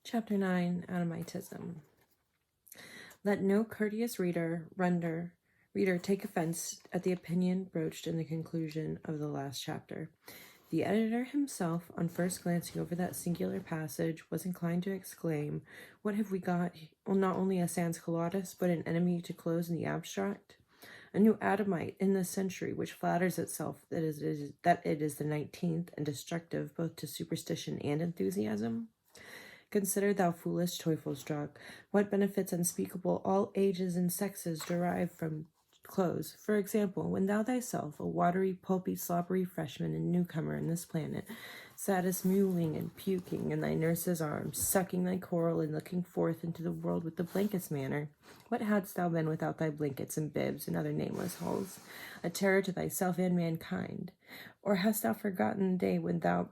Chapter 9, Adamitism. Let no courteous reader take offense at the opinion broached in the conclusion of the last chapter. The editor himself, on first glancing over that singular passage, was inclined to exclaim, "What have we got? Well, not only a sans culottes, but an enemy to clothes in the abstract? A new Adamite in this century, which flatters itself that it is the 19th, and destructive both to superstition and enthusiasm? Consider, thou foolish Teufelsdrock, what benefits unspeakable all ages and sexes derive from clothes. For example, when thou thyself, a watery, pulpy, slobbery freshman and newcomer in this planet, sattest mewling and puking in thy nurse's arms, sucking thy coral and looking forth into the world with the blankest manner, what hadst thou been without thy blankets and bibs and other nameless hulls, a terror to thyself and mankind? Or hast thou forgotten the day when thou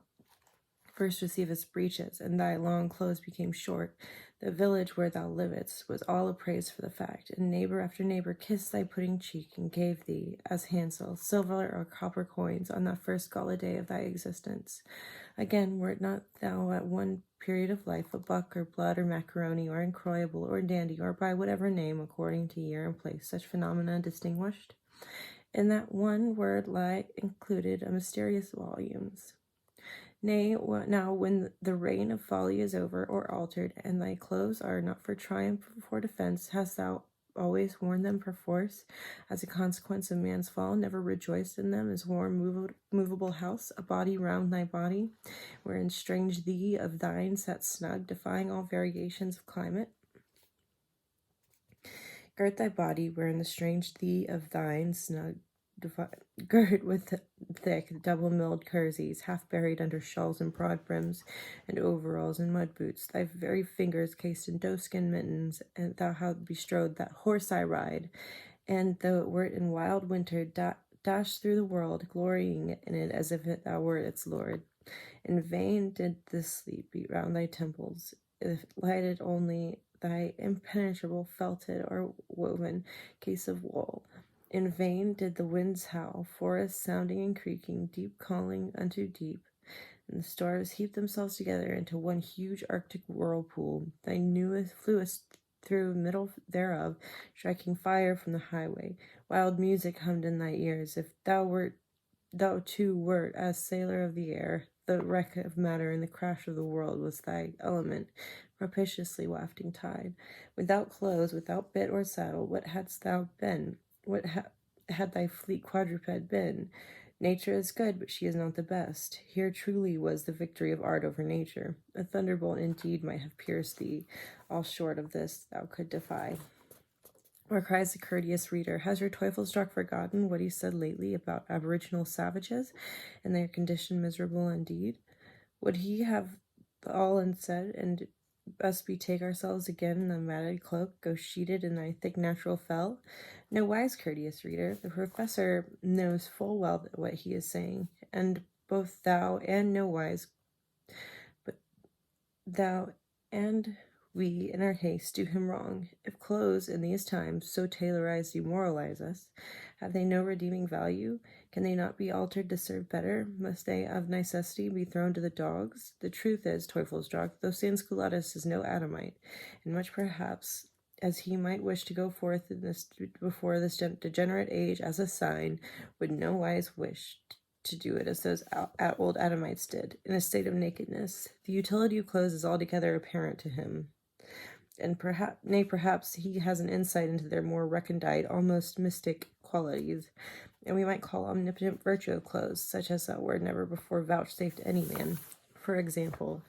first receivest breeches, and thy long clothes became short? The village where thou livedst was all appraised for the fact, and neighbor after neighbor kissed thy pudding cheek, and gave thee, as hansel, silver or copper coins on that first gala day of thy existence. Again, wert not thou at one period of life a buck, or blood, or macaroni, or incroyable, or dandy, or by whatever name, according to year and place, such phenomena distinguished? In that one word lie included a mysterious volumes. Nay, now when the reign of folly is over or altered, and thy clothes are not for triumph or for defense, hast thou always worn them perforce, as a consequence of man's fall, never rejoiced in them as warm movable house, a body round thy body, wherein strange thee of thine sat snug, defying all variations of climate? Girt thy body, wherein the strange thee of thine snug girt with thick, double-milled kerseys, half buried under shawls and broad brims, and overalls and mud boots, thy very fingers cased in doeskin mittens, and thou hast bestrode that horse I ride, and though it wert in wild winter, dashed through the world, glorying in it as if thou wert its lord. In vain did this sleep beat round thy temples, if it lighted only thy impenetrable felted or woven case of wool. In vain did the winds howl, forests sounding and creaking, deep calling unto deep, and the stars heaped themselves together into one huge arctic whirlpool. Thy fluest through middle thereof, striking fire from the highway. Wild music hummed in thy ears. If thou too wert as sailor of the air, the wreck of matter and the crash of the world was thy element, propitiously wafting tide. Without clothes, without bit or saddle, what hadst thou been? What had thy fleet quadruped been? Nature is good, but she is not the best. Here truly was the victory of art over nature. A thunderbolt indeed might have pierced thee. All short of this thou could defy. Or cries the courteous reader, has your Teufelsdrock forgotten what he said lately about aboriginal savages, and their condition miserable indeed? Would he have all unsaid, and us betake ourselves again in the matted cloak, go sheeted in thy thick natural fell? No wise, courteous reader, the professor knows full well what he is saying, and both thou and we, in our haste, do him wrong. If clothes in these times, so tailorized, demoralize us, have they no redeeming value? Can they not be altered to serve better? Must they of necessity be thrown to the dogs? The truth is, Teufelsdrock, though sans culottes is no Adamite, and much perhaps as he might wish to go forth before this degenerate age as a sign, would no wise wish to do it as those old Adamites did, in a state of nakedness. The utility of clothes is altogether apparent to him, and perhaps he has an insight into their more recondite, almost mystic qualities, and we might call omnipotent virtue of clothes, such as that word never before vouchsafed any man. For example,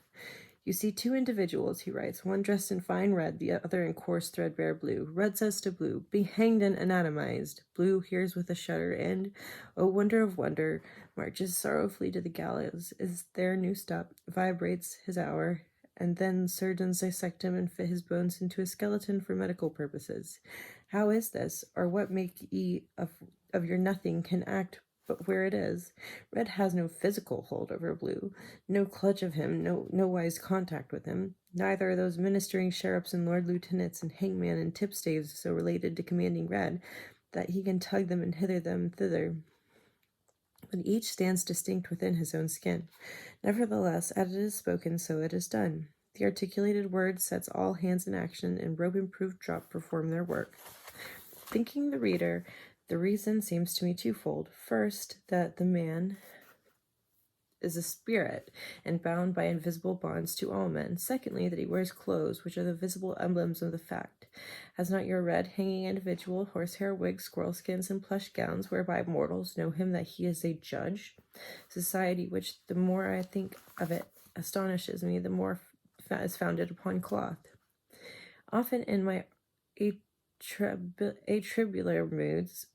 you see two individuals, he writes, one dressed in fine red, the other in coarse threadbare blue. Red says to blue, be hanged and anatomized. Blue hears with a shudder and, oh wonder of wonder, marches sorrowfully to the gallows, is there noosed up, vibrates his hour, and then surgeons dissect him and fit his bones into a skeleton for medical purposes. How is this, or what make ye of your nothing can act but where it is? Red has no physical hold over blue, no clutch of him, no wise contact with him. Neither are those ministering sheriffs and lord lieutenants and hangman and tipstaves so related to commanding Red that he can tug them and hither them thither. But each stands distinct within his own skin. Nevertheless, as it is spoken, so it is done. The articulated word sets all hands in action, and rope-improved drop perform their work. Thinking the reader, the reason seems to me twofold. First, that the man is a spirit and bound by invisible bonds to all men. Secondly, that he wears clothes, which are the visible emblems of the fact. Has not your red hanging individual horsehair wigs, squirrel skins, and plush gowns, whereby mortals know him that he is a judge? Society, which the more I think of it astonishes me, the more is founded upon cloth. Often in my atribular moods,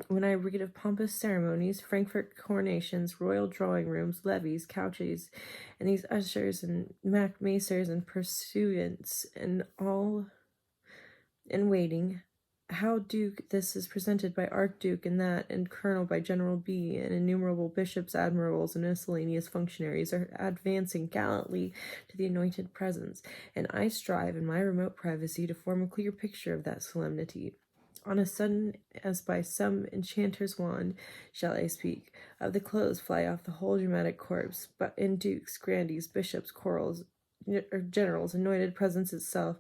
when I read of pompous ceremonies, Frankfurt coronations, royal drawing rooms, levees, couches, and these ushers and macmacers and pursuants and all in waiting, how Duke this is presented by Archduke and that, and Colonel by General B, and innumerable bishops, admirals, and miscellaneous functionaries are advancing gallantly to the anointed presence, and I strive in my remote privacy to form a clear picture of that solemnity. On a sudden, as by some enchanter's wand, shall I speak. Of the clothes fly off the whole dramatic corpse, but in dukes, grandees, bishops, generals, anointed presence itself,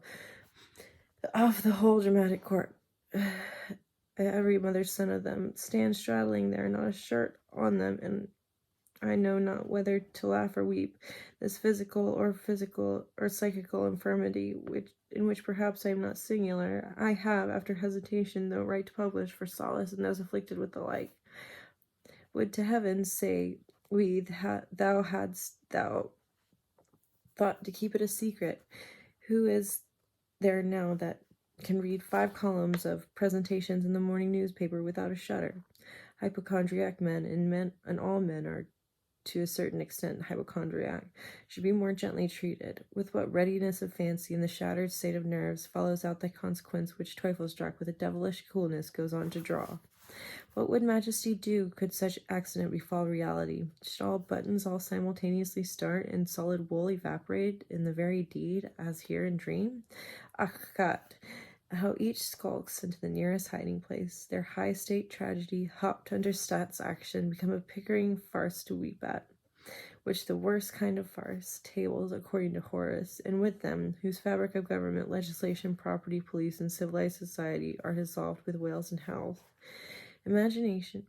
of the whole dramatic corps. Every mother's son of them stands straddling there, not a shirt on them, and I know not whether to laugh or weep. This physical or psychical infirmity, in which perhaps I am not singular, I have, after hesitation, though right to publish for solace in those afflicted with the like. Would to heaven, say we, thou hadst thou thought to keep it a secret. Who is there now that can read 5 columns of presentations in the morning newspaper without a shudder? Hypochondriac men, and all men are to a certain extent hypochondriac, should be more gently treated. With what readiness of fancy in the shattered state of nerves follows out the consequence which Teufelsdrock with a devilish coolness goes on to draw. What would Majesty do could such accident befall reality? Should all buttons all simultaneously start, and solid wool evaporate in the very deed, as here in dream? Ach God, how each skulks into the nearest hiding place, their high state tragedy, hopped under Stat's action, become a Pickering farce to weep at, which the worst kind of farce, tables, according to Horace, and with them, whose fabric of government, legislation, property, police, and civilized society are dissolved with wails and howls. Imagination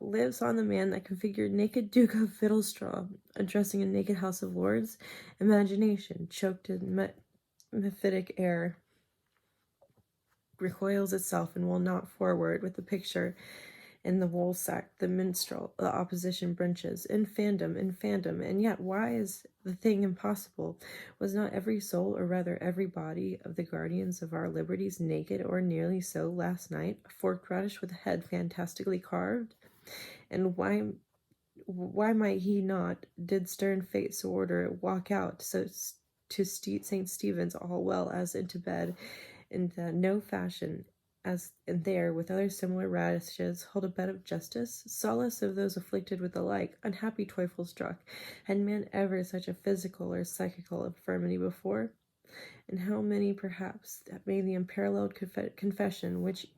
lives on the man that configured naked Duke of Fiddlestraw, addressing a naked House of Lords. Imagination, choked in mephitic air, recoils itself and will not forward with the picture in the woolsack, the minstrel, the opposition branches, infandom, and yet why is the thing impossible? Was not every soul, or rather every body, of the guardians of our liberties naked, or nearly so, last night, a forked radish with a head fantastically carved? And why might he not, did stern fate so order it, walk out so to St. Stephen's all well as into bed, in no fashion, as in there, with other similar radishes, hold a bed of justice, solace of those afflicted with the like? Unhappy Teufelsdrock, had man ever such a physical or psychical infirmity before? And how many, perhaps, that made the unparalleled confession which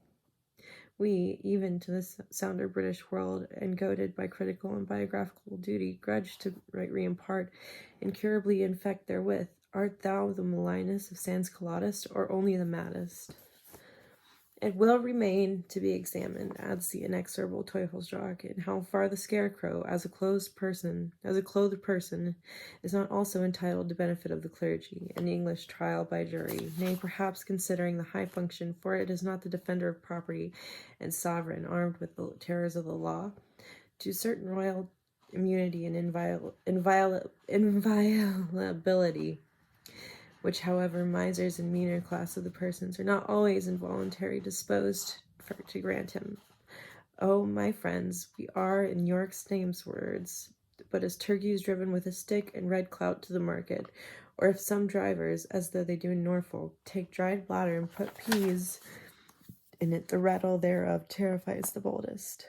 we, even to the sounder British world, and goaded by critical and biographical duty, grudge to re-impart, incurably infect therewith? Art thou the malignest of Sansculottist, or only the maddest? It will remain to be examined, adds the inexorable Teufelsdrock, in how far the scarecrow, as a clothed person, is not also entitled to benefit of the clergy, and the English trial by jury, nay, perhaps considering the high function, for it is not the defender of property and sovereign, armed with the terrors of the law, to certain royal immunity and inviolability, which, however, misers and meaner class of the persons are not always involuntarily disposed to grant him. Oh, my friends, we are, in York's name's words, but as turkeys driven with a stick and red clout to the market, or if some drivers, as though they do in Norfolk, take dried bladder and put peas in it, the rattle thereof terrifies the boldest.